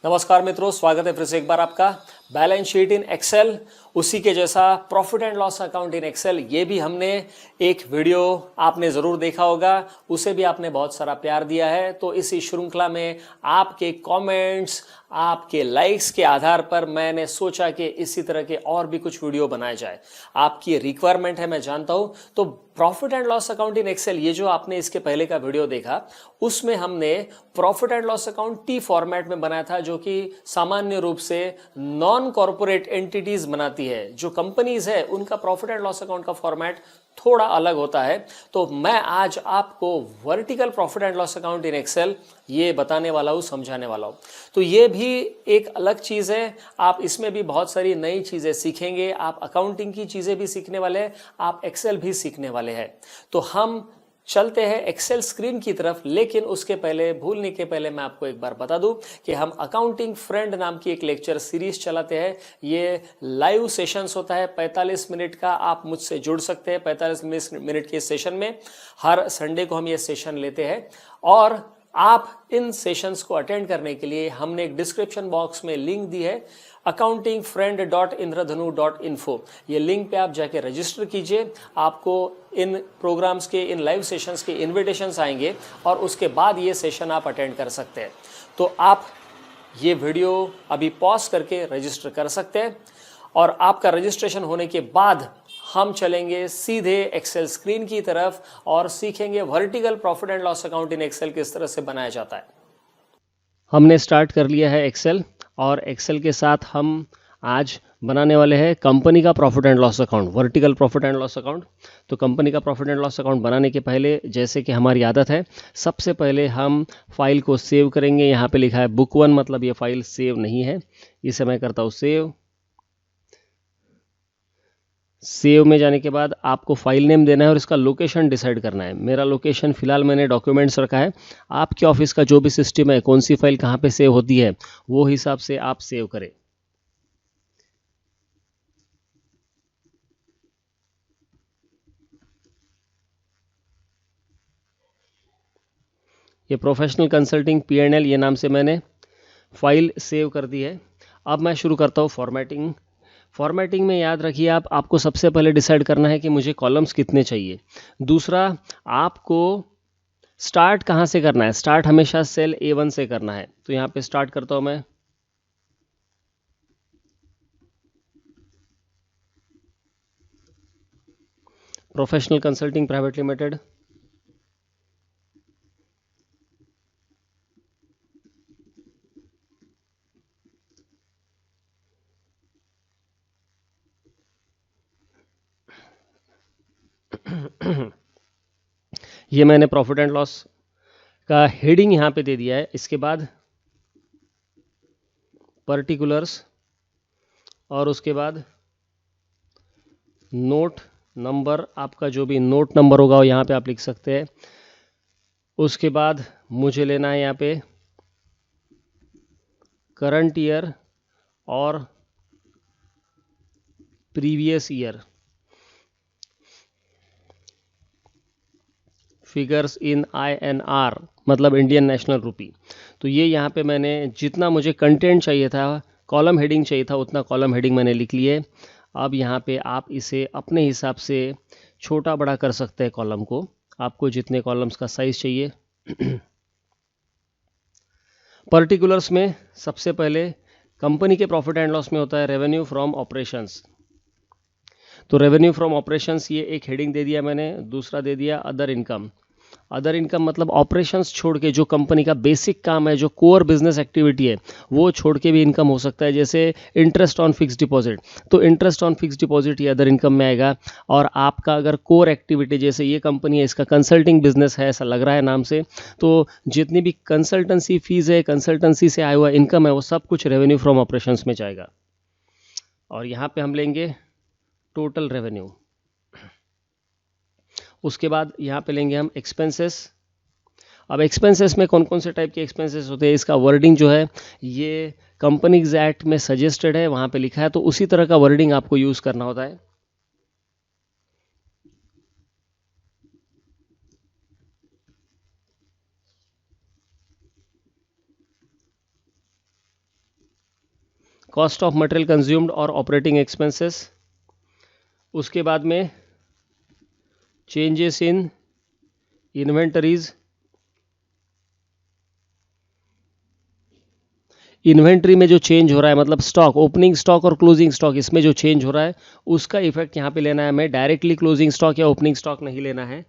नमस्कार मित्रों, स्वागत है फिर से एक बार आपका। बैलेंस शीट इन एक्सेल, उसी के जैसा profit and loss account in Excel, ये भी हमने एक वीडियो आपने ज़रूर देखा होगा, उसे भी आपने बहुत सारा प्यार दिया है। तो इसी श्रृंखला में आपके कमेंट्स, आपके लाइक्स के आधार पर मैंने सोचा कि इसी तरह के और भी कुछ वीडियो बनाए जाए। आपकी रिक्वायरमेंट है, मैं जानता हूं। तो profit and loss account in Excel, ये जो आपने इसके पहले का वीडियो देखा, उसमें हमने profit and loss account T format में बनाया था, जो कि सामान्य रूप से नॉन कॉर्पोरेट एंटिटीज बनाती है। जो कंपनीज है उनका प्रॉफिट एंड लॉस अकाउंट का फॉर्मेट थोड़ा अलग होता है। तो मैं आज आपको vertical profit and loss account in Excel ये बताने वाला हूं, समझाने वाला हूं। तो ये भी एक अलग चीज है। आप इसमें भी बहुत सारी नई चीजें सीखेंगे। आप अकाउंटिंग की चीजें भी सीखने वाले हैं, आप एक्सेल भी सीखने वाले हैं। तो हम चलते हैं एक्सेल स्क्रीन की तरफ। लेकिन उसके पहले, भूलने के पहले, मैं आपको एक बार बता दूं कि हम अकाउंटिंग फ्रेंड नाम की एक लेक्चर सीरीज चलाते हैं। ये लाइव सेशंस होता है 45 मिनट का। आप मुझसे जुड़ सकते हैं 45 मिनट के सेशन में। हर संडे को हम ये सेशन लेते हैं। और आप इन सेशंस को अटेंड करने के लिए हमने एक डिस्क्रिप्शन बॉक्स में लिंक दी है, accountingfriend.indradhanu.info। ये लिंक पे आप जाके रजिस्टर कीजिए। आपको इन प्रोग्राम्स के, इन लाइव सेशंस के इनविटेशंस आएंगे और उसके बाद ये सेशन आप अटेंड कर सकते हैं। तो आप ये वीडियो अभी पॉज करके रजिस्टर कर सकते हैं। और आपका रजिस्ट्रेशन होने के बाद हम चलेंगे सीधे एक्सेल स्क्रीन की तरफ और सीखेंगे vertical profit and loss account in Excel किस तरह से बनाया जाता है। हमने स्टार्ट कर लिया है एक्सेल, और एक्सेल के साथ हम आज बनाने वाले हैं कंपनी का profit and loss account, vertical profit and loss account. तो कंपनी का प्रॉफिट एंड लॉस अकाउंट बनाने के पहले, जैसे कि हमारी आदत है, सबसे पहले हम फाइल को सेव करेंगे। यहाँ पे लिखा है बुक 1, मतलब ये फाइल सेव नहीं है। इसे मैं करता हूँ सेव। सेव में जाने के बाद आपको फाइल नेम देना है और इसका लोकेशन डिसाइड करना है। मेरा लोकेशन फिलहाल मैंने डॉक्यूमेंट्स रखा है। आपके ऑफिस का जो भी सिस्टम है, कौन सी फाइल कहाँ पे सेव होती है, वो हिसाब से आप सेव करें। ये प्रोफेशनल कंसल्टिंग P&L, ये नाम से मैंने फाइल सेव कर दी है। अब मैं शुरू करता हूँ फॉर्मेटिंग। फॉर्मेटिंग में याद रखिए, आपको सबसे पहले डिसाइड करना है कि मुझे कॉलम्स कितने चाहिए। दूसरा, आपको स्टार्ट कहाँ से करना है। स्टार्ट हमेशा सेल A1 से करना है। तो यहाँ पे स्टार्ट करता हूँ मैं। Professional consulting private limited. ये मैंने प्रॉफिट एंड लॉस का हेडिंग यहाँ पे दे दिया है। इसके बाद पर्टिकुलर्स, और उसके बाद नोट नंबर, आपका जो भी नोट नंबर होगा वो यहाँ पे आप लिख सकते हैं। उसके बाद मुझे लेना है यहाँ पे करंट ईयर और previous year figures in INR, मतलब इंडियन नेशनल रूपी। तो ये यहाँ पे मैंने जितना मुझे कंटेंट चाहिए था, कॉलम हेडिंग चाहिए था, उतना कॉलम हेडिंग मैंने लिख लिए। अब यहाँ पे आप इसे अपने हिसाब से छोटा बड़ा कर सकते हैं कॉलम को, आपको जितने कॉलम्स का साइज चाहिए। पर्टिकुलर्स में सबसे पहले कंपनी के प्रॉफिट एंड लॉस में होता है रेवेन्यू फ्रॉम ऑपरेशंस। तो रेवेन्यू फ्रॉम ऑपरेशंस, ये एक हेडिंग दे दिया मैंने। दूसरा दे दिया अदर इनकम। अदर इनकम मतलब ऑपरेशंस छोड़ के जो कंपनी का बेसिक काम है, जो कोर बिजनेस एक्टिविटी है, वो छोड़ के भी इनकम हो सकता है। जैसे इंटरेस्ट ऑन फिक्स डिपॉजिट, तो इंटरेस्ट ऑन फिक्स डिपॉजिट ये अदर इनकम में आएगा। और आपका अगर कोर एक्टिविटी, जैसे ये कंपनी है, इसका कंसल्टिंग बिजनेस है, ऐसा लग रहा है नाम से, तो जितनी भी कंसल्टेंसी फीस है, कंसल्टेंसी से आया हुआ इनकम है, वो सब कुछ रेवेन्यू फ्रॉम ऑपरेशंस में जाएगा। और यहाँ पे हम लेंगे टोटल रेवेन्यू। उसके बाद यहाँ पे लेंगे हम एक्सपेंसेस। अब एक्सपेंसेस में कौन कौन से टाइप के एक्सपेंसेस होते हैं, इसका वर्डिंग जो है ये कंपनीज एक्ट में सजेस्टेड है, वहाँ पे लिखा है, तो उसी तरह का वर्डिंग आपको यूज़ करना होता है। कॉस्ट ऑफ मटेरियल कंज्यूम्ड और ऑपरेटिंग एक्सपेंसेस, उसके बाद में चेंजेस इन इन्वेंटरीज, इन्वेंट्री में जो चेंज हो रहा है मतलब स्टॉक, ओपनिंग स्टॉक और क्लोजिंग स्टॉक, इसमें जो चेंज हो रहा है उसका इफेक्ट यहाँ पे लेना है हमें। डायरेक्टली क्लोजिंग स्टॉक या ओपनिंग स्टॉक नहीं लेना है।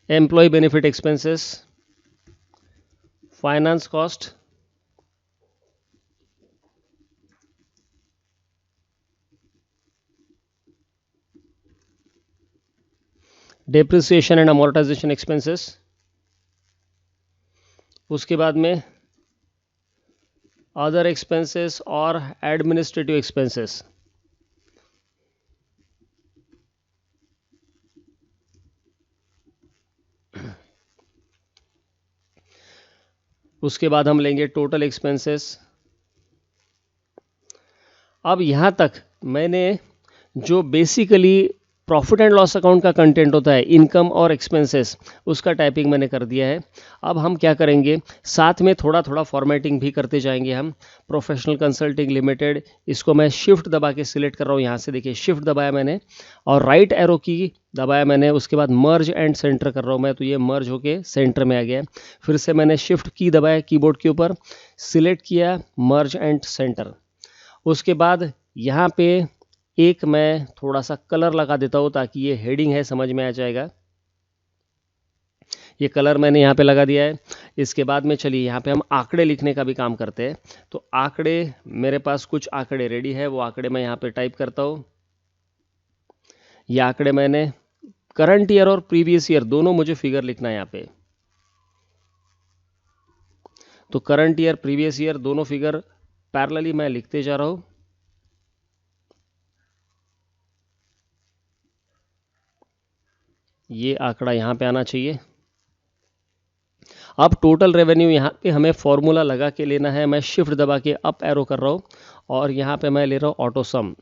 Employ benefit expenses, finance cost, depreciation and amortisation expenses, उसके बाद में अदर एक्सपेंसेस और एडमिनिस्ट्रेटिव एक्सपेंसेस। उसके बाद हम लेंगे टोटल एक्सपेंसेस। अब यहाँ तक मैंने जो basically profit and loss account का कंटेंट होता है, इनकम और एक्सपेंसेस, उसका टाइपिंग मैंने कर दिया है। अब हम क्या करेंगे, साथ में थोड़ा थोड़ा फॉर्मेटिंग भी करते जाएंगे हम। प्रोफेशनल कंसल्टिंग लिमिटेड, इसको मैं शिफ्ट दबा के सिलेक्ट कर रहा हूँ। यहाँ से देखिए शिफ्ट दबाया मैंने और राइट एरो की दबाया मैंने, उसके बाद मर्ज एंड सेंटर कर रहा हूँ मैं, तो ये मर्ज होके सेंटर में आ गया। फिर से मैंने शिफ्ट की दबाया कीबोर्ड के ऊपर, सिलेक्ट किया मर्ज एंड सेंटर। उसके बाद यहाँ पे एक मैं थोड़ा सा कलर लगा देता हूँ ताकि ये हेडिंग है समझ में आ जाएगा। ये कलर मैंने यहाँ पे लगा दिया है। इसके बाद में चलिए यहाँ पे हम आंकड़े लिखने का भी काम करते हैं। तो आंकड़े, मेरे पास कुछ आंकड़े रेडी है, वो आंकड़े मैं यहाँ पे टाइप करता हूँ। ये आंकड़े मैंने करंट ईयर और प्रीवियस ईयर दोनों मुझे फिगर लिखना है यहाँ पे। तो करंट ईयर प्रीवियस ईयर दोनों फिगर पैरेलली मैं लिखते जा रहा हूँ। ये आंकड़ा यहाँ पे आना चाहिए। अब टोटल रेवेन्यू यहाँ पे हमें फॉर्मूला लगा के लेना है। मैं शिफ्ट दबा के अप एरो कर रहा हूँ और यहाँ पे मैं ले रहा हूँ ऑटो सम।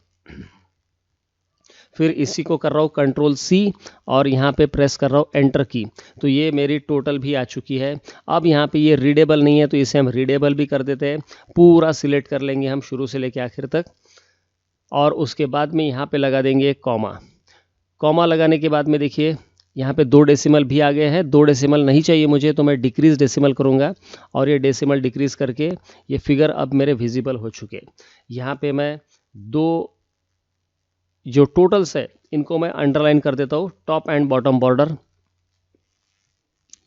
फिर इसी को कर रहा हूँ कंट्रोल सी और यहाँ पे प्रेस कर रहा हूँ एंटर की। तो ये मेरी टोटल भी आ चुकी है। अब यहाँ पे ये रीडेबल नहीं है तो इसे हम रीडेबल भी कर देते हैं। पूरा सिलेक्ट कर लेंगे हम शुरू से लेके आखिर तक और उसके बाद में यहाँ पे लगा देंगे कॉमा। कॉमा लगाने के बाद में देखिए यहाँ पे 2 डेसिमल भी आ गए हैं। 2 डेसिमल नहीं चाहिए मुझे तो मैं डिक्रीज डेसिमल करूँगा और ये डेसिमल डिक्रीज करके ये फिगर अब मेरे विजिबल हो चुके। यहाँ पे मैं 2 जो टोटल्स है इनको मैं अंडरलाइन कर देता हूँ, टॉप एंड बॉटम बॉर्डर।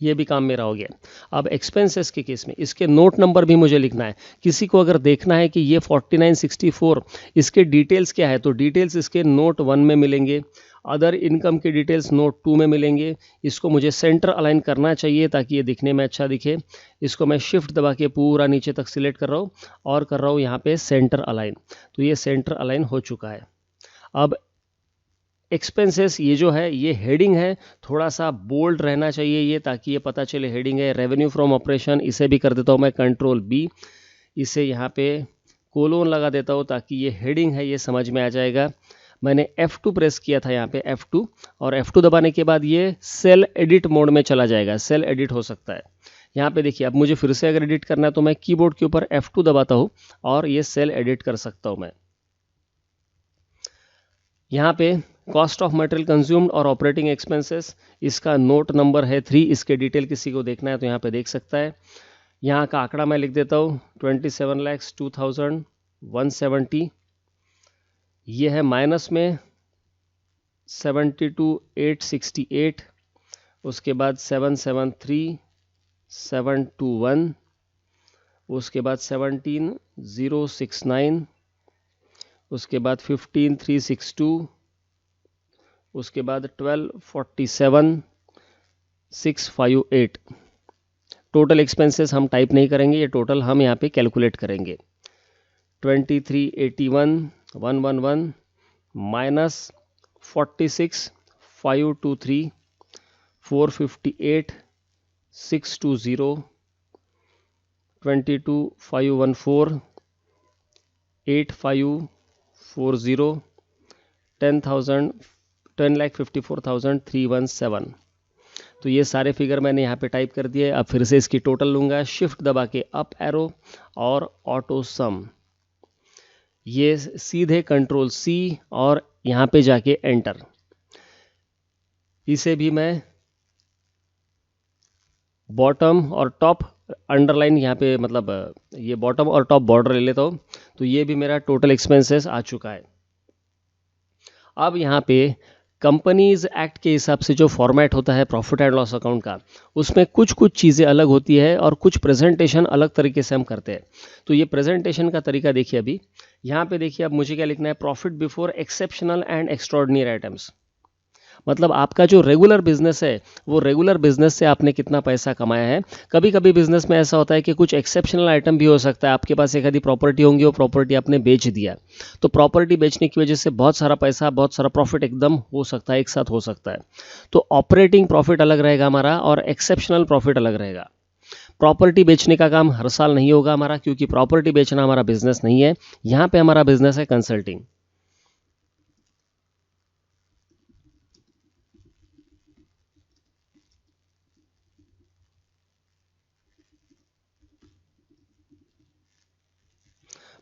ये भी काम मेरा हो गया। अब एक्सपेंसेस के केस में इसके नोट नंबर भी मुझे लिखना है। किसी को अगर देखना है कि ये 4964 इसके डिटेल्स क्या है तो डिटेल्स इसके नोट 1 में मिलेंगे, अदर इनकम के डिटेल्स नोट 2 में मिलेंगे। इसको मुझे सेंटर अलाइन करना चाहिए ताकि ये दिखने में अच्छा दिखे। इसको मैं शिफ्ट दबा के पूरा नीचे तक सिलेक्ट कर रहा हूँ और कर रहा हूँ यहाँ पे सेंटर अलाइन। तो ये सेंटर अलाइन हो चुका है। अब एक्सपेंसेस ये जो है ये हेडिंग है, थोड़ा सा बोल्ड रहना चाहिए ये ताकि ये पता चले हेडिंग है। रेवेन्यू फ्रॉम ऑपरेशन इसे भी कर देता हूँ मैं कंट्रोल बी, इसे यहाँ पे कोलोन लगा देता हूँ ताकि ये हेडिंग है ये समझ में आ जाएगा। मैंने F2 प्रेस किया था यहाँ पे F2 और F2 दबाने के बाद ये सेल एडिट मोड में चला जाएगा। सेल एडिट हो सकता है यहाँ पे देखिए। अब मुझे फिर से अगर एडिट करना है तो मैं कीबोर्ड के ऊपर F2 दबाता हूँ और ये सेल एडिट कर सकता हूँ मैं। यहाँ पे कॉस्ट ऑफ मटेरियल कंज्यूम्ड और ऑपरेटिंग एक्सपेंसेस, इसका नोट नंबर है 3। इसके डिटेल किसी को देखना है तो यहाँ पे देख सकता है। यहाँ का आंकड़ा मैं लिख देता हूँ 27,02,170। ये है माइनस में 72,868, उसके बाद 773,721, उसके बाद 17,069, उसके बाद 15,362, उसके बाद 12,47,658। टोटल एक्सपेंसेस हम टाइप नहीं करेंगे, ये टोटल हम यहाँ पे कैलकुलेट करेंगे। 23,81,111 माइनस 46,523, 458,620, 22,514, 8,540, 10,54,317। तो तो ये सारे फिगर मैंने यहाँ पे टाइप कर दिए। अब फिर से इसकी टोटल लूँगा, शिफ्ट दबा के अप एरो और ऑटो सम, ये सीधे कंट्रोल सी और यहाँ पे जाके एंटर। इसे भी मैं बॉटम और टॉप अंडरलाइन यहाँ पे, मतलब ये बॉटम और टॉप बॉर्डर ले लेता हूँ। तो ये भी मेरा टोटल एक्सपेंसेस आ चुका है। अब यहाँ पे कंपनीज एक्ट के हिसाब से जो फॉर्मेट होता है प्रॉफिट एंड लॉस अकाउंट का, उसमें कुछ कुछ चीज़ें अलग होती है और कुछ प्रेजेंटेशन अलग तरीके से हम करते हैं। तो ये प्रेजेंटेशन का तरीका देखिए। अभी यहाँ पे देखिए, अब मुझे क्या लिखना है, profit before exceptional and extraordinary items. मतलब आपका जो रेगुलर बिजनेस है, वो रेगुलर बिजनेस से आपने कितना पैसा कमाया है। कभी कभी बिजनेस में ऐसा होता है कि कुछ एक्सेप्शनल आइटम भी हो सकता है। आपके पास एक आधी प्रॉपर्टी होंगी, वो प्रॉपर्टी आपने बेच दिया, तो प्रॉपर्टी बेचने की वजह से बहुत सारा पैसा, बहुत सारा प्रॉफिट एकदम हो सकता है, एक साथ हो सकता है। तो ऑपरेटिंग प्रॉफिट अलग रहेगा हमारा और एक्सेप्शनल प्रॉफिट अलग रहेगा। प्रॉपर्टी बेचने का काम हर साल नहीं होगा हमारा, क्योंकि प्रॉपर्टी बेचना हमारा बिजनेस नहीं है। यहाँ पे हमारा बिजनेस है consulting.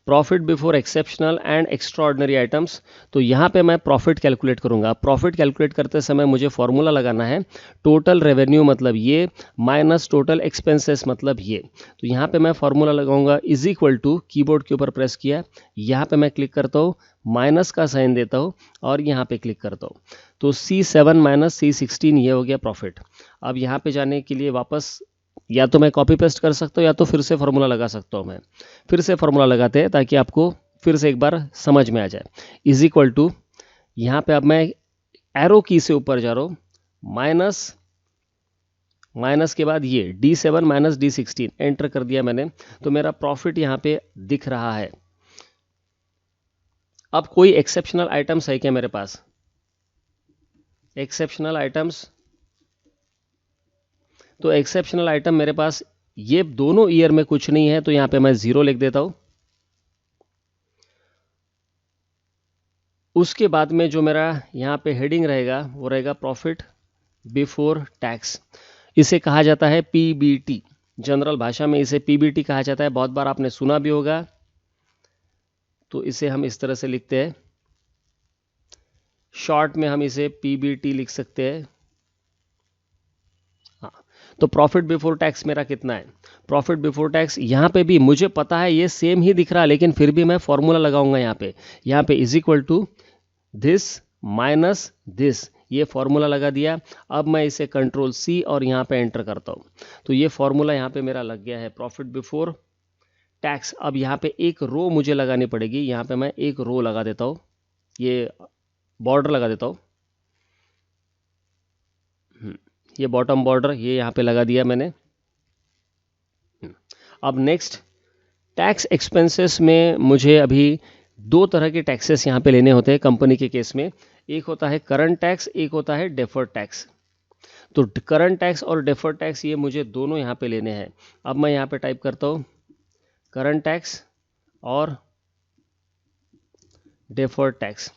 Profit before exceptional and extraordinary items. तो यहाँ पे मैं प्रॉफिट कैलकुलेट करूँगा। प्रॉफिट कैलकुलेट करते समय मुझे फॉर्मूला लगाना है, टोटल रेवेन्यू मतलब ये माइनस टोटल एक्सपेंसेस मतलब ये। तो यहाँ पे मैं फॉर्मूला लगाऊंगा, इज इक्वल टू, कीबोर्ड के ऊपर प्रेस किया, यहाँ पे मैं क्लिक करता हूँ, माइनस का साइन देता हूँ और यहाँ पे क्लिक करता हूँ। तो C7 माइनस C16 ये हो गया प्रॉफिट। अब यहाँ पे जाने के लिए वापस या तो मैं कॉपी पेस्ट कर सकता हूँ या तो फिर से फॉर्मूला लगा सकता हूँ। मैं फिर से फॉर्मूला लगाते हैं ताकि आपको फिर से एक बार समझ में आ जाए। इज इक्वल टू, यहाँ पे अब मैं एरो की से ऊपर जा रहा हूँ, माइनस, माइनस के बाद ये D7 माइनस D16 एंटर कर दिया मैंने। तो मेरा प्रॉफिट यहाँ पे दिख रहा है। अब कोई एक्सेप्शनल आइटम्स है क्या मेरे पास? एक्सेप्शनल आइटम्स, तो एक्सेप्शनल आइटम मेरे पास ये दोनों ईयर में कुछ नहीं है, तो यहाँ पे मैं 0 लिख देता हूँ। उसके बाद में जो मेरा यहाँ पे हेडिंग रहेगा वो रहेगा प्रॉफिट बिफोर टैक्स। इसे कहा जाता है PBT, जनरल भाषा में इसे PBT कहा जाता है। बहुत बार आपने सुना भी होगा। तो इसे हम इस तरह से लिखते हैं, शॉर्ट में हम इसे PBT लिख सकते हैं। तो प्रॉफिट बिफोर टैक्स मेरा कितना है? प्रॉफिट बिफोर टैक्स यहाँ पे भी मुझे पता है ये सेम ही दिख रहा है, लेकिन फिर भी मैं फॉर्मूला लगाऊंगा यहाँ पे is equal to this minus this, ये फॉर्मूला लगा दिया। अब मैं इसे कंट्रोल C और यहाँ पे एंटर करता हूँ। तो ये फॉर्मूला यहाँ पे मेरा लग गया है, प्रॉफिट बिफोर टैक्स। अब यहाँ पे एक रो मुझे लगानी पड़ेगी। यहाँ पे मैं एक रो लगा देता हूँ, ये बॉर्डर लगा देता हूँ। ये बॉटम बॉर्डर ये यहाँ पे लगा दिया मैंने। अब नेक्स्ट, टैक्स एक्सपेंसेस में मुझे अभी दो तरह के टैक्सेस यहाँ पे लेने होते हैं कंपनी के केस में। एक होता है करंट टैक्स, एक होता है डेफर्ड टैक्स। तो करंट टैक्स और डेफर्ड टैक्स ये मुझे दोनों यहाँ पे लेने हैं। अब मैं यहाँ पे टाइप करता हूँ करंट टैक्स और डेफर्ड टैक्स।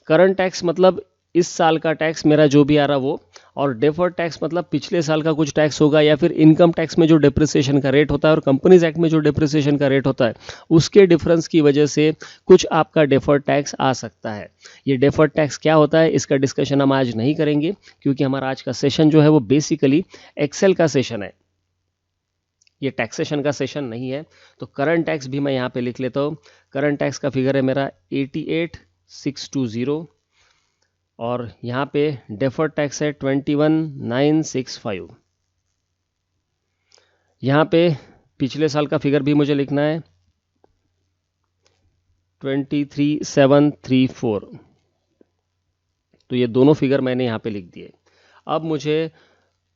करंट टैक्स मतलब इस साल का टैक्स मेरा जो भी आ रहा वो, और डेफर्ड टैक्स मतलब पिछले साल का कुछ टैक्स होगा, या फिर इनकम टैक्स में जो डिप्रिसिएशन का रेट होता है और कंपनीज एक्ट में जो डिप्रिसिएशन का रेट होता है उसके डिफरेंस की वजह से कुछ आपका डेफर्ड टैक्स आ सकता है। ये डेफर्ड टैक्स क्या होता है इसका डिस्कशन हम आज नहीं करेंगे, क्योंकि हमारा आज का सेशन जो है वो बेसिकली एक्सेल का सेशन है, ये टैक्सेशन का सेशन नहीं है। तो करंट टैक्स भी मैं यहाँ पे लिख लेता हूँ। करंट टैक्स का फिगर है मेरा 88,620 और यहाँ पे डेफर्ड टैक्स है 21,965। यहाँ पे पिछले साल का फिगर भी मुझे लिखना है 23,734। तो ये दोनों फिगर मैंने यहाँ पे लिख दिए। अब मुझे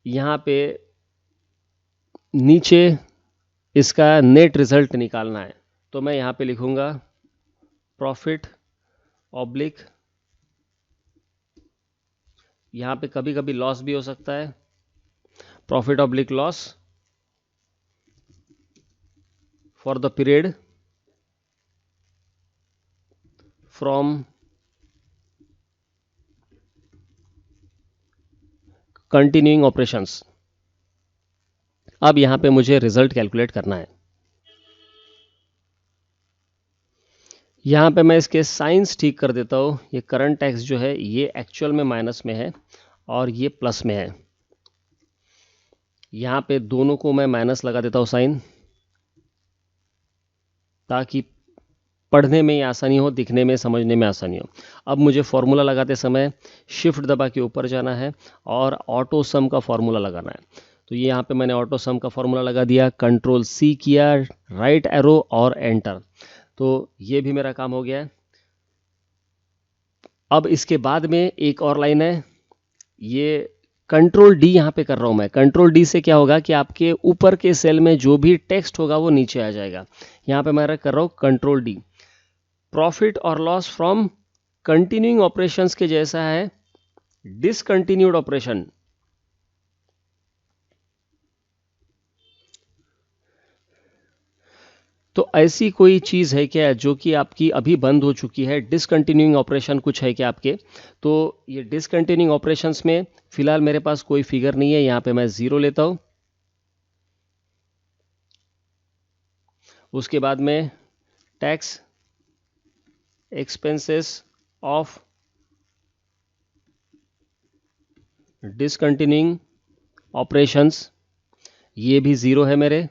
यहाँ पे नीचे इसका नेट रिजल्ट निकालना है। तो मैं यहाँ पे लिखूँगा प्रॉफिट ऑब्लिक, यहाँ पे कभी कभी लॉस भी हो सकता है, profit oblique loss for the period from continuing operations. अब यहां पे मुझे रिजल्ट कैलकुलेट करना है। यहाँ पे मैं इसके साइंस ठीक कर देता हूँ। ये करंट टैक्स जो है ये एक्चुअल में माइनस में है और ये प्लस में है। यहाँ पे दोनों को मैं माइनस लगा देता हूँ साइन, ताकि पढ़ने में आसानी हो, दिखने में, समझने में आसानी हो। अब मुझे फॉर्मूला लगाते समय शिफ्ट दबा के ऊपर जाना है और ऑटो सम का फॉर्मूला लगाना है। तो ये यहाँ पे मैंने ऑटो सम का फॉर्मूला लगा दिया, कंट्रोल सी किया, राइट एरो और एंटर। तो ये भी मेरा काम हो गया है। अब इसके बाद में एक और लाइन है, ये कंट्रोल डी यहाँ पे कर रहा हूँ मैं। कंट्रोल डी से क्या होगा कि आपके ऊपर के सेल में जो भी टेक्स्ट होगा वो नीचे आ जाएगा। यहाँ पे मैं कर रहा हूँ कंट्रोल डी। प्रॉफिट और लॉस फ्रॉम कंटिन्यूइंग ऑपरेशंस के जैसा है डिसकंटिन्यूड ऑपरेशन। तो ऐसी कोई चीज़ है क्या जो कि आपकी अभी बंद हो चुकी है? डिसकंटिन्यूइंग ऑपरेशन कुछ है क्या आपके? तो ये डिसकंटिन्यूइंग ऑपरेशंस में फिलहाल मेरे पास कोई फिगर नहीं है। यहाँ पे मैं 0 लेता हूँ। उसके बाद में tax expenses of discontinuing operations, ये भी 0 है मेरे।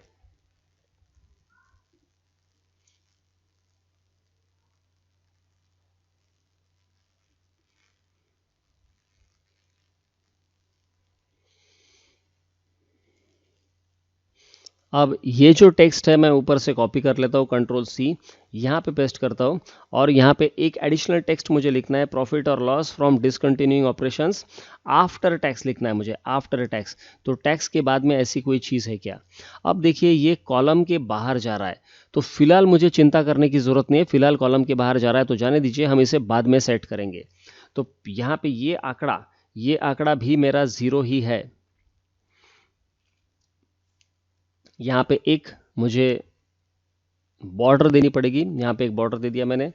अब ये जो टेक्स्ट है मैं ऊपर से कॉपी कर लेता हूँ, कंट्रोल सी, यहाँ पे पेस्ट करता हूँ और यहाँ पे एक एडिशनल टेक्स्ट मुझे लिखना है, प्रॉफिट और loss from discontinuing operations after tax लिखना है मुझे, आफ्टर टैक्स। तो टैक्स के बाद में ऐसी कोई चीज़ है क्या? अब देखिए ये कॉलम के बाहर जा रहा है, तो फिलहाल मुझे चिंता करने की ज़रूरत नहीं है। फिलहाल कॉलम के बाहर जा रहा है तो जाने दीजिए, हम इसे बाद में सेट करेंगे। तो यहाँ पे ये आंकड़ा भी मेरा 0 ही है। यहाँ पे एक मुझे बॉर्डर देनी पड़ेगी, यहाँ पे एक बॉर्डर दे दिया मैंने।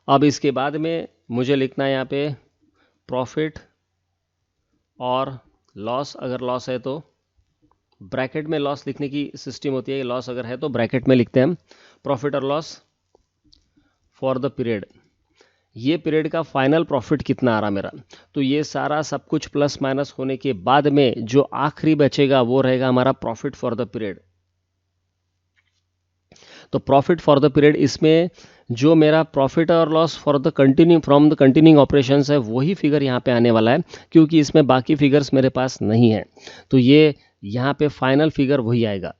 अब इसके बाद में मुझे लिखना है यहाँ पे प्रॉफिट और लॉस। अगर लॉस है तो ब्रैकेट में लॉस लिखने की सिस्टम होती है, लॉस अगर है तो ब्रैकेट में लिखते हैं हम, प्रॉफिट और लॉस फॉर द पीरियड। ये पीरियड का फाइनल प्रॉफिट कितना आ रहा मेरा, तो ये सारा सब कुछ प्लस माइनस होने के बाद में जो आखिरी बचेगा वो रहेगा हमारा प्रॉफिट फॉर द पीरियड। तो प्रॉफिट फॉर द पीरियड, इसमें जो मेरा प्रॉफिट और loss for the from the continuing operations है वही फिगर यहाँ पे आने वाला है, क्योंकि इसमें बाकी फिगर्स मेरे पास नहीं है। तो ये यहाँ पे फाइनल फिगर वही आएगा।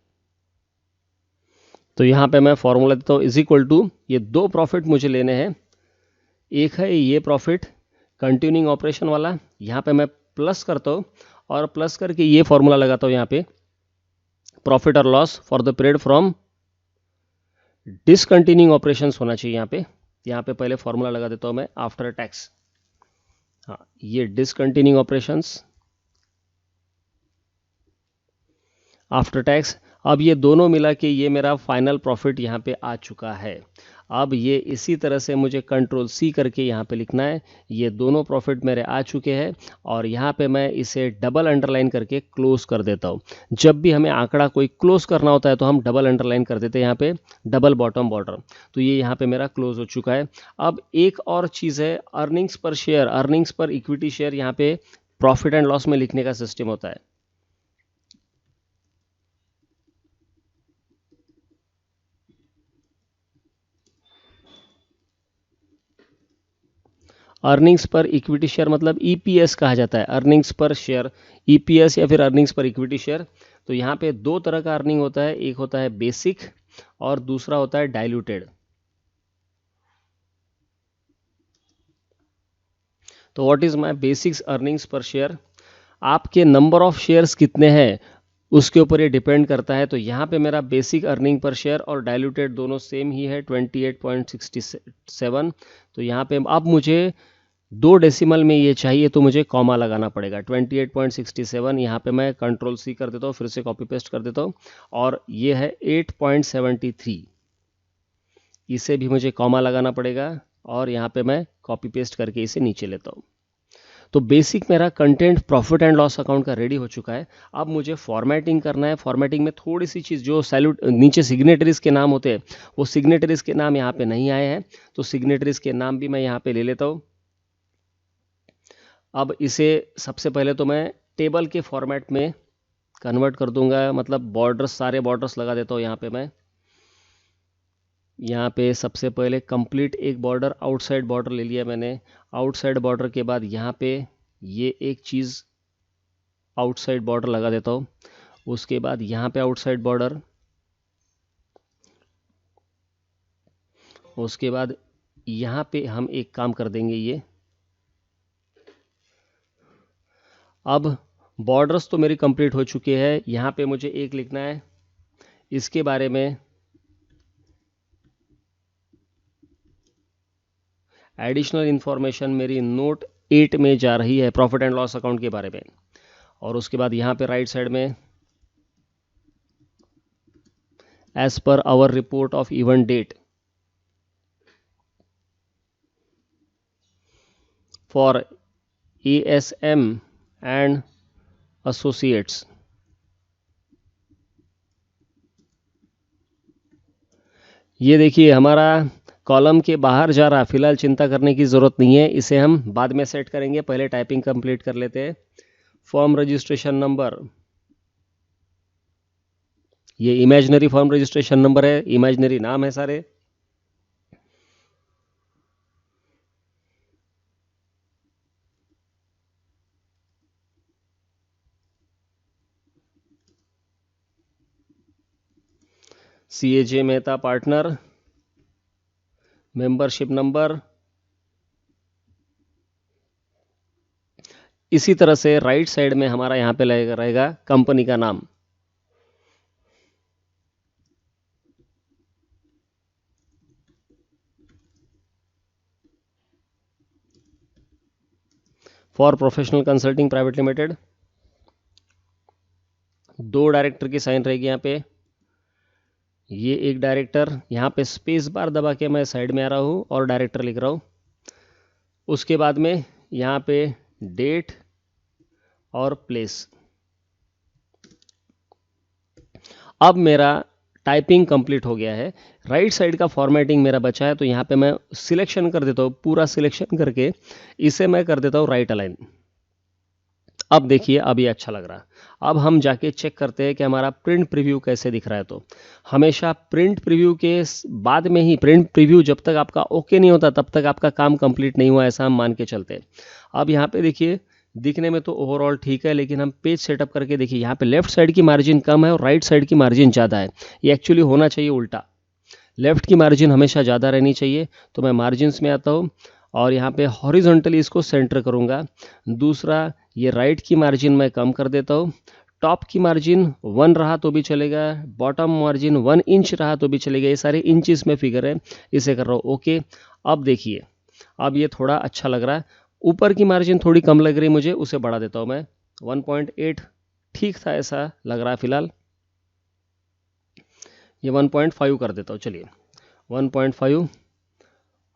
तो यहाँ पे मैं फॉर्मूला देता हूँ, इज इक्वल टू, ये दो प्रॉफिट मुझे लेने हैं। एक है ये प्रॉफिट कंटिन्यूइंग ऑपरेशन वाला, यहाँ पे मैं प्लस करता हूँ और प्लस करके ये फॉर्मूला लगाता हूँ यहाँ पे, प्रॉफिट और loss for the period from discontinuing operations होना चाहिए यहाँ पे पहले फॉर्मूला लगा देता हूँ मैं, आफ्टर टैक्स। हाँ, ये डिसकंटिन्यूइंग ऑपरेशंस आफ्टर टैक्स। अब ये दोनों मिला के ये मेरा फाइनल प्रॉफिट यहाँ पे आ चुका है। अब ये इसी तरह से मुझे कंट्रोल सी करके यहाँ पे लिखना है। ये दोनों प्रॉफिट मेरे आ चुके हैं और यहाँ पे मैं इसे डबल अंडरलाइन करके क्लोज कर देता हूँ। जब भी हमें आंकड़ा कोई क्लोज करना होता है तो हम डबल अंडरलाइन कर देते हैं, यहाँ पे डबल बॉटम बॉर्डर। तो ये यहाँ पे मेरा क्लोज हो चुका है। अब एक और चीज़ है, अर्निंग्स पर शेयर, अर्निंग्स पर इक्विटी शेयर, यहाँ पे प्रॉफिट एंड लॉस में लिखने का सिस्टम होता है। अर्निंग्स पर इक्विटी शेयर मतलब ईपीएस कहा जाता है, अर्निंग्स पर शेयर, ईपीएस या फिर अर्निंग्स पर इक्विटी शेयर। तो यहाँ पे दो तरह का अर्निंग होता है, एक होता है बेसिक और दूसरा होता है डाइल्यूटेड। तो what is my basics earnings पर शेयर, आपके नंबर ऑफ शेयर्स कितने हैं उसके ऊपर ये डिपेंड करता है। तो यहाँ पे मेरा बेसिक अर्निंग पर शेयर और डाइल्यूटेड दोनों सेम ही है, 28.67। तो यहाँ पे अब मुझे 2 डेसिमल में ये चाहिए तो मुझे कॉमा लगाना पड़ेगा, 28.67। यहाँ पे मैं कंट्रोल सी कर देता हूँ, फिर से कॉपी पेस्ट कर देता हूँ और ये है 8.73। इसे भी मुझे कॉमा लगाना पड़ेगा और यहाँ पे मैं कॉपी पेस्ट करके इसे नीचे लेता हूँ। तो बेसिक मेरा content profit and loss account का रेडी हो चुका है। अब मुझे फॉर्मेटिंग करना है। फॉर्मेटिंग में थोड़ी सी चीज़, जो सैल्यूट नीचे सिग्नेटरीज के नाम होते हैं वो सिग्नेटरीज के नाम यहाँ पे नहीं आए हैं, तो सिग्नेटरीज के नाम भी मैं यहाँ पे ले लेता हूँ। अब इसे सबसे पहले तो मैं टेबल के फॉर्मेट में कन्वर्ट कर दूंगा, मतलब बॉर्डर्स, सारे बॉर्डर्स लगा देता हूँ यहाँ पे मैं। यहाँ पे सबसे पहले कंप्लीट एक बॉर्डर, आउटसाइड बॉर्डर ले लिया मैंने। आउटसाइड बॉर्डर के बाद यहाँ पे ये एक चीज़ आउटसाइड बॉर्डर लगा देता हूँ। उसके बाद यहाँ पे आउटसाइड बॉर्डर, उसके बाद यहाँ पे हम एक काम कर देंगे ये। अब बॉर्डर्स तो मेरी कंप्लीट हो चुके हैं। यहाँ पे मुझे एक लिखना है, इसके बारे में एडिशनल इन्फॉर्मेशन मेरी नोट 8 में जा रही है प्रॉफिट एंड लॉस अकाउंट के बारे में। और उसके बाद यहाँ पे राइट साइड में as per our report of event date for ASM and associates. ये देखिए हमारा कॉलम के बाहर जा रहा, फिलहाल चिंता करने की ज़रूरत नहीं है, इसे हम बाद में सेट करेंगे। पहले टाइपिंग कंप्लीट कर लेते हैं। फॉर्म रजिस्ट्रेशन नंबर, ये इमेजिनरी फॉर्म रजिस्ट्रेशन नंबर है, इमेजिनरी नाम है सारे। CAJ Mehta partner, membership number. इसी तरह से राइट साइड में हमारा यहाँ पे रहेगा कंपनी का नाम। For professional consulting private limited, 2 director की साइन रहेगी यहाँ पे। ये एक डायरेक्टर, यहाँ पे स्पेस बार दबा के मैं साइड में आ रहा हूँ और डायरेक्टर लिख रहा हूँ। उसके बाद में यहाँ पे डेट और प्लेस। अब मेरा टाइपिंग कंप्लीट हो गया है। राइट साइड का फॉर्मेटिंग मेरा बचा है, तो यहाँ पे मैं सिलेक्शन कर देता हूँ, पूरा सिलेक्शन करके इसे मैं कर देता हूँ राइट अलाइन। अब देखिए, अब ये अच्छा लग रहा। अब हम जाके चेक करते हैं कि हमारा प्रिंट प्रीव्यू कैसे दिख रहा है। तो हमेशा प्रिंट प्रीव्यू के बाद में ही, प्रिंट प्रीव्यू जब तक आपका ओके नहीं होता तब तक आपका काम कंप्लीट नहीं हुआ, ऐसा हम मान के चलते हैं। अब यहाँ पे देखिए, दिखने में तो ओवरऑल ठीक है, लेकिन हम पेज सेटअप करके देखिए, यहाँ पे लेफ्ट साइड की मार्जिन कम है और राइट साइड की मार्जिन ज़्यादा है। ये एक्चुअली होना चाहिए उल्टा, लेफ्ट की मार्जिन हमेशा ज़्यादा रहनी चाहिए। तो मैं मार्जिन्स में आता हूँ और यहाँ पे हॉरिजॉन्टली इसको सेंटर करूँगा। दूसरा, ये राइट की मार्जिन मैं कम कर देता हूँ। टॉप की मार्जिन 1 रहा तो भी चलेगा, बॉटम मार्जिन 1 इंच रहा तो भी चलेगा। ये सारे इंचेस में फिगर है, इसे कर रहा हूँ ओके। अब देखिए, अब ये थोड़ा अच्छा लग रहा है। ऊपर की मार्जिन थोड़ी कम लग रही मुझे, उसे बढ़ा देता हूँ मैं। 1.8 ठीक था, ऐसा लग रहा है फिलहाल। ये 1.5 कर देता हूँ, चलिए 1.5।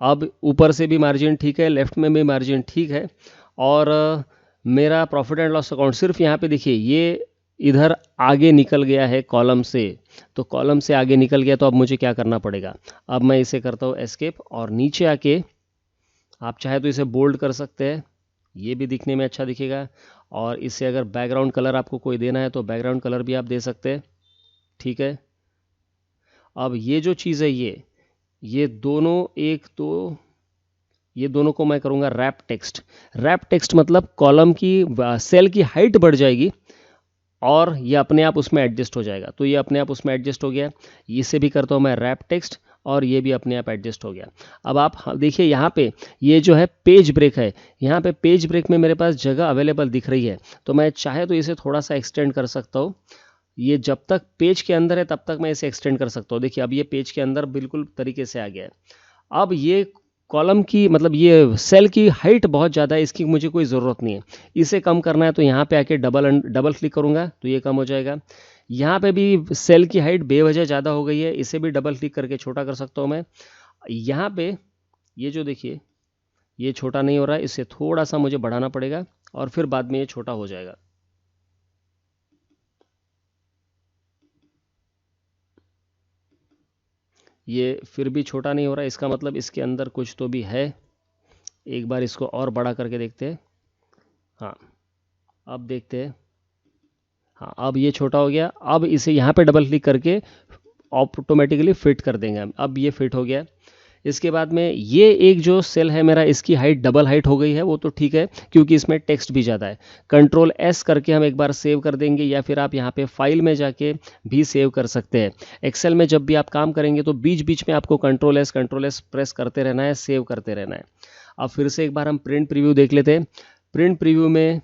अब ऊपर से भी मार्जिन ठीक है, लेफ्ट में भी मार्जिन ठीक है। और मेरा प्रॉफिट एंड लॉस अकाउंट सिर्फ यहाँ पे देखिए, ये इधर आगे निकल गया है कॉलम से। तो कॉलम से आगे निकल गया, तो अब मुझे क्या करना पड़ेगा। अब मैं इसे करता हूँ एस्केप और नीचे आके, आप चाहे तो इसे बोल्ड कर सकते हैं, ये भी दिखने में अच्छा दिखेगा। और इसे अगर बैकग्राउंड कलर आपको कोई देना है तो बैकग्राउंड कलर भी आप दे सकते हैं, ठीक है। अब ये जो चीज़ है, ये दोनों, एक तो ये दोनों को मैं करूँगा रैप टेक्स्ट। रैप टेक्स्ट मतलब कॉलम की, सेल की हाइट बढ़ जाएगी और ये अपने आप उसमें एडजस्ट हो जाएगा। तो ये अपने आप उसमें एडजस्ट हो गया। इसे भी करता हूँ मैं रैप टेक्स्ट और ये भी अपने आप एडजस्ट हो गया। अब आप देखिए, यहाँ पे ये जो है पेज ब्रेक है, यहाँ पे पेज ब्रेक में मेरे पास जगह अवेलेबल दिख रही है। तो मैं चाहे तो इसे थोड़ा सा एक्सटेंड कर सकता हूँ। ये जब तक पेज के अंदर है तब तक मैं इसे एक्सटेंड कर सकता हूँ। देखिए, अब ये पेज के अंदर बिल्कुल तरीके से आ गया है। अब ये कॉलम की, मतलब ये सेल की हाइट बहुत ज़्यादा है, इसकी मुझे कोई ज़रूरत नहीं है। इसे कम करना है तो यहाँ पे आके डबल क्लिक करूँगा तो ये कम हो जाएगा। यहाँ पे भी सेल की हाइट बेवजह ज़्यादा हो गई है, इसे भी डबल क्लिक करके छोटा कर सकता हूँ मैं। यहाँ पे ये जो देखिए ये छोटा नहीं हो रहा है, इससे थोड़ा सा मुझे बढ़ाना पड़ेगा और फिर बाद में ये छोटा हो जाएगा। ये फिर भी छोटा नहीं हो रहा है, इसका मतलब इसके अंदर कुछ तो भी है। एक बार इसको और बड़ा करके देखते हैं। हाँ, अब देखते हैं। हाँ, अब ये छोटा हो गया। अब इसे यहाँ पे डबल क्लिक करके ऑटोमेटिकली फिट कर देंगे हम। अब ये फिट हो गया। इसके बाद में ये एक जो सेल है मेरा, इसकी हाइट डबल हाइट हो गई है, वो तो ठीक है क्योंकि इसमें टेक्स्ट भी ज़्यादा है। कंट्रोल एस करके हम एक बार सेव कर देंगे, या फिर आप यहाँ पे फाइल में जाके भी सेव कर सकते हैं। एक्सेल में जब भी आप काम करेंगे तो बीच बीच में आपको कंट्रोल एस प्रेस करते रहना है, सेव करते रहना है। अब फिर से एक बार हम प्रिंट प्रीव्यू देख लेते हैं। प्रिंट प्रीव्यू में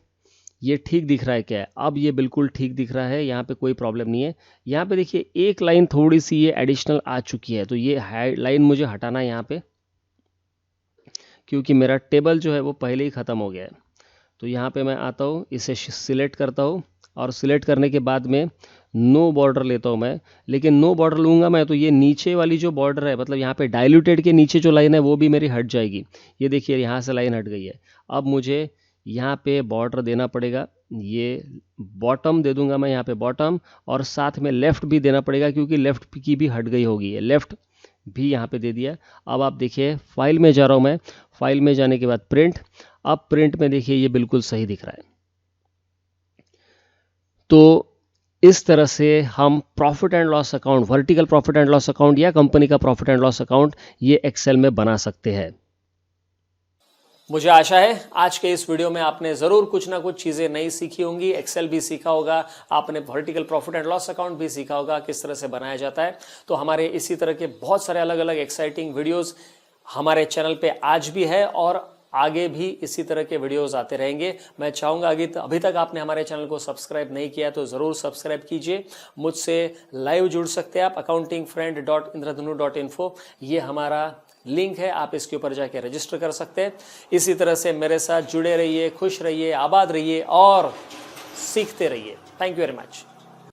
ये ठीक दिख रहा है क्या है? अब ये बिल्कुल ठीक दिख रहा है, यहाँ पे कोई प्रॉब्लम नहीं है। यहाँ पे देखिए एक लाइन थोड़ी सी ये एडिशनल आ चुकी है, तो ये लाइन मुझे हटाना है यहाँ पे, क्योंकि मेरा टेबल जो है वो पहले ही ख़त्म हो गया है। तो यहाँ पे मैं आता हूँ, इसे सिलेक्ट करता हूँ और सिलेक्ट करने के बाद में नो बॉर्डर लेता हूँ मैं। लेकिन नो बॉर्डर लूँगा मैं तो ये नीचे वाली जो बॉर्डर है, मतलब यहाँ पे डाइल्यूटेड के नीचे जो लाइन है वो भी मेरी हट जाएगी। ये देखिए यहाँ से लाइन हट गई है। अब मुझे यहाँ पे बॉर्डर देना पड़ेगा, ये बॉटम दे दूंगा मैं यहाँ पे बॉटम, और साथ में लेफ़्ट भी देना पड़ेगा क्योंकि लेफ़्ट की भी हट गई होगी। है लेफ़्ट भी यहाँ पे दे दिया। अब आप देखिए फाइल में जा रहा हूँ मैं, फाइल में जाने के बाद प्रिंट। अब प्रिंट में देखिए ये बिल्कुल सही दिख रहा है। तो इस तरह से हम profit and loss account, vertical profit and loss account या कंपनी का प्रॉफिट एंड लॉस अकाउंट ये एक्सेल में बना सकते हैं। मुझे आशा है आज के इस वीडियो में आपने ज़रूर कुछ ना कुछ चीज़ें नई सीखी होंगी। एक्सेल भी सीखा होगा, आपने vertical profit and loss account भी सीखा होगा किस तरह से बनाया जाता है। तो हमारे इसी तरह के बहुत सारे अलग अलग एक्साइटिंग वीडियोस हमारे चैनल पे आज भी है और आगे भी इसी तरह के वीडियोस आते रहेंगे। मैं चाहूँगा अभी तक आपने हमारे चैनल को सब्सक्राइब नहीं किया तो ज़रूर सब्सक्राइब कीजिए। मुझसे लाइव जुड़ सकते हैं आप accountingfriend.indradhanu.info, ये हमारा लिंक है, आप इसके ऊपर जाके रजिस्टर कर सकते हैं। इसी तरह से मेरे साथ जुड़े रहिए, खुश रहिए, आबाद रहिए और सीखते रहिए। Thank you very much.